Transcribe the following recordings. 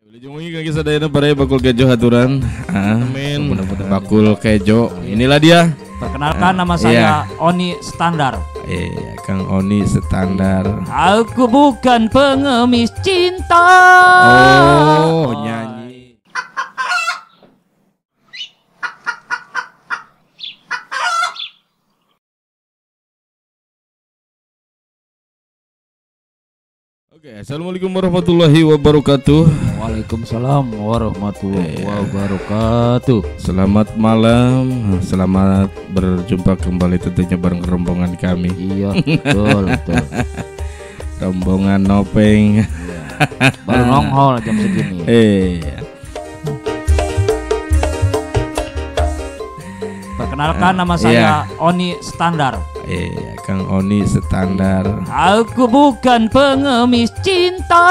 Wilujeng kaki sadayana para bakul kejo haturan. Amin. Bakul kejo. Inilah dia. Perkenalkan nama saya Oni Standar. Kang Oni Standar. Aku bukan pengemis cinta. Oh, nyanyi. Oke, assalamualaikum warahmatullahi wabarakatuh. Waalaikumsalam warahmatullahi wabarakatuh. Selamat malam, selamat berjumpa kembali tentunya bareng rombongan kami. Iya, betul. Rombongan Nopeng. Iya. Baru nongol jam segini. Perkenalkan nama saya Oni Standar. Kang Oni Standar. Aku bukan pengemis cinta.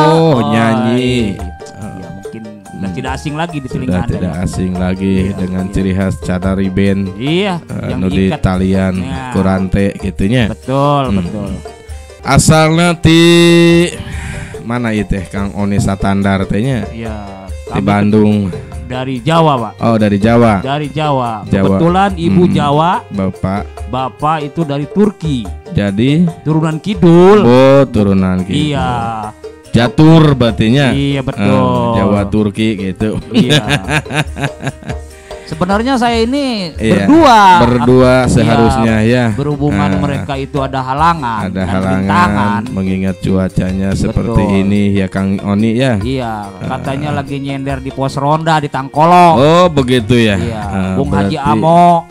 Oh, nyanyi. Ya mungkin sudah tidak asing lagi di telinga Sudah Anda. tidak asing lagi dengan ciri khas cadari band. Iya, yang di diikat. talian Ya. kurante gitunya. Betul, betul. Asalnya di mana itu Kang Oni Standar tehnya? Iya, Di kami Bandung. dari Jawa, Pak. Oh, dari Jawa. Dari Jawa. Jawa. Kebetulan ibu Jawa, Bapak itu dari Turki. jadi Turunan kidul. turunan gitu. Iya. Jatur batinya. Iya, betul. Jawa Turki gitu. Iya. Sebenarnya saya ini Iya, berdua berdua seharusnya ya. berhubungan mereka itu ada halangan Ada dan halangan rintangan. mengingat cuacanya seperti Betul. ini ya Kang Oni ya. Iya, katanya lagi nyender di pos ronda di Tangkolong. Oh, begitu ya. Iya, Bung Haji berarti, Amo.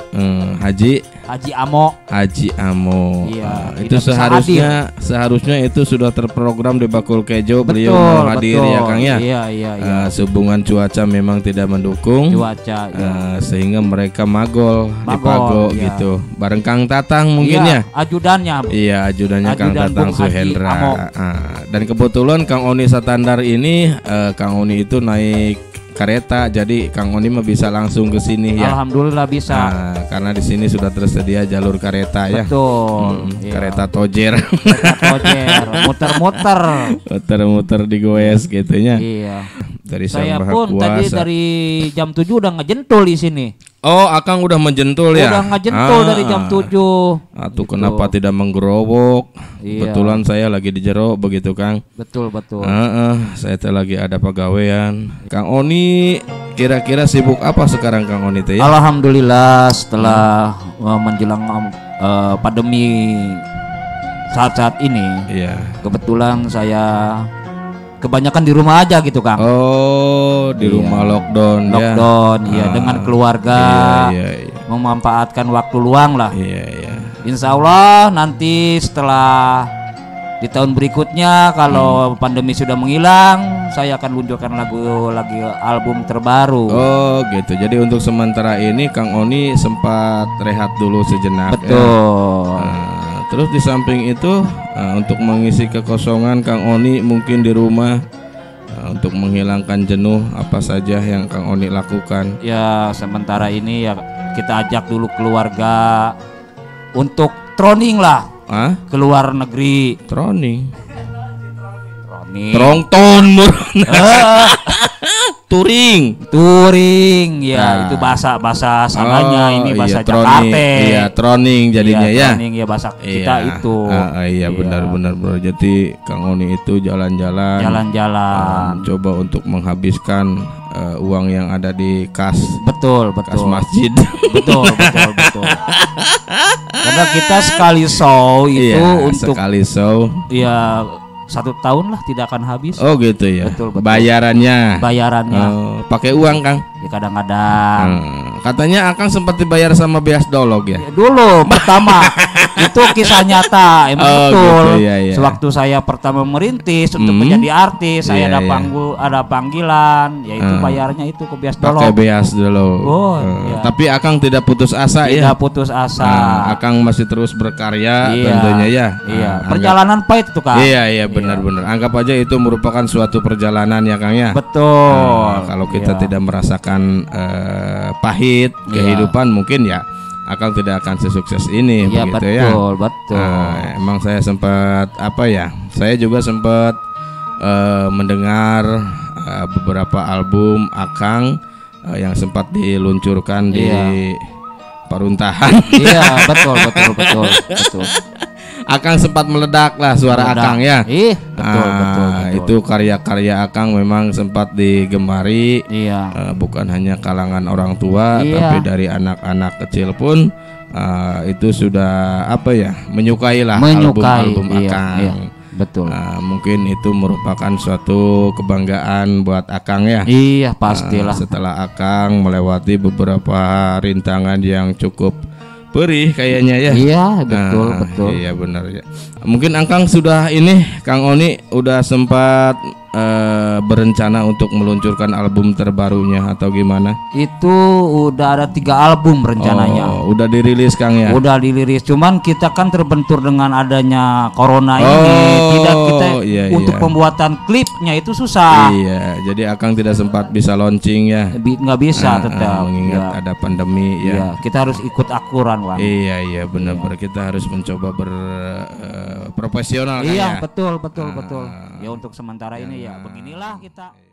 Haji Haji Amo. Itu Iya, tidak bisa seharusnya itu sudah terprogram di Bakul Kejo. Beliau Betul, mau hadir betul. ya Kang ya. Iya. Sehubungan cuaca memang tidak mendukung. Cuaca. Iya. Sehingga mereka magol di Pago iya. gitu. Bareng Kang Tatang mungkin Iya, ya. ajudannya. Iya, ajudannya Kang Ajudan Tatang Bung Haji Suhendra. Amo. Dan kebetulan Kang Oni Standar ini Kang Oni itu naik kereta, jadi Kang Oni mah bisa langsung ke sini ya. Alhamdulillah bisa. Karena di sini sudah tersedia jalur kereta ya. Betul. Iya. Kereta tojer. Kereta tojer, Muter-muter digoes gitunya. Iya. Dari Saya Sang Maha pun tadi Kuasa. dari jam 7 udah ngejentul di sini. Oh, Akang udah menjentul ya. Udah ngejentul dari jam 7. Atuh kenapa tidak menggerobok? Iya. Kebetulan saya lagi di jero begitu Kang. Betul. Saya teh lagi ada pegawaian. Kang Oni kira-kira sibuk apa sekarang Kang Oni teh ya? Alhamdulillah setelah menjelang pandemi saat-saat ini, Iya. kebetulan saya kebanyakan di rumah aja gitu, Kang. Oh, di Iya. rumah lockdown ya. Lockdown, iya, dengan keluarga, Iya. memanfaatkan waktu luang lah. Iya. Insya Allah nanti setelah di tahun berikutnya kalau pandemi sudah menghilang, saya akan luncurkan lagi album terbaru. Oh, gitu. Jadi untuk sementara ini Kang Oni sempat rehat dulu sejenak. Betul. Ya. Terus di samping itu untuk mengisi kekosongan Kang Oni mungkin di rumah untuk menghilangkan jenuh apa saja yang Kang Oni lakukan? Ya sementara ini ya kita ajak dulu keluarga untuk troning lah ke luar negeri. Troning. Trongton. Touring ya, itu bahasa sananya, ini bahasa Jakarta. Iya, troning jadinya ya. Troning ya bahasa kita itu. Iya, benar bro. Jadi Kang Oni itu jalan-jalan. Coba untuk menghabiskan uang yang ada di kas. Betul. Kas masjid. Betul. Karena kita sekali show itu untuk sekali show. Ya 1 tahun lah tidak akan habis. Oh gitu ya. Betul. Bayarannya. Pakai uang Kang. Ya kadang-kadang. Katanya Akang sempat dibayar sama Beas Dolog ya. Dulu pertama itu kisah nyata, emang betul. Gitu, iya. Sewaktu saya pertama merintis untuk menjadi artis, saya ada panggilan, yaitu bayarnya itu ke Beas Dolog. Pakai Beas Dolog. Iya. Tapi Akang tidak putus asa ya. Tidak putus asa. Akang masih terus berkarya tentunya ya. Iya. Perjalanan pahit itu Kang. Iya, benar. Anggap aja itu merupakan suatu perjalanan ya Kang ya. Betul. Kalau kita tidak merasakan pahit kehidupan mungkin ya Akang tidak akan sesukses ini. Iya, begitu ya. Betul. Emang saya sempat saya juga sempat mendengar beberapa album Akang yang sempat diluncurkan di Paruntahan. Iya, betul. Akang sempat meledak lah suara Akang ya. Betul. Itu karya-karya Akang memang sempat digemari. Iya. Bukan hanya kalangan orang tua, Iya. tapi dari anak-anak kecil pun itu sudah menyukai lah album-album Akang. Iya, betul. Mungkin itu merupakan suatu kebanggaan buat Akang ya. Iya, pastilah. Setelah Akang melewati beberapa rintangan yang cukup perih kayaknya ya. Iya, betul. Iya benar ya. Mungkin Akang sudah Kang Oni udah sempat berencana untuk meluncurkan album terbarunya atau gimana? Itu udah ada 3 album rencananya. Oh, udah dirilis Kang ya? Udah dirilis, cuman kita kan terbentur dengan adanya corona ini. Tidak kita untuk pembuatan klipnya itu susah. Iya, jadi Akang tidak sempat bisa launching ya. Nggak bisa tetap. Mengingat ada pandemi ya. Iya, kita harus ikut aturan, Wan. Iya benar-benar kita harus mencoba berprofesional kan Iya, ya. betul. Ya untuk sementara ini ya beginilah kita.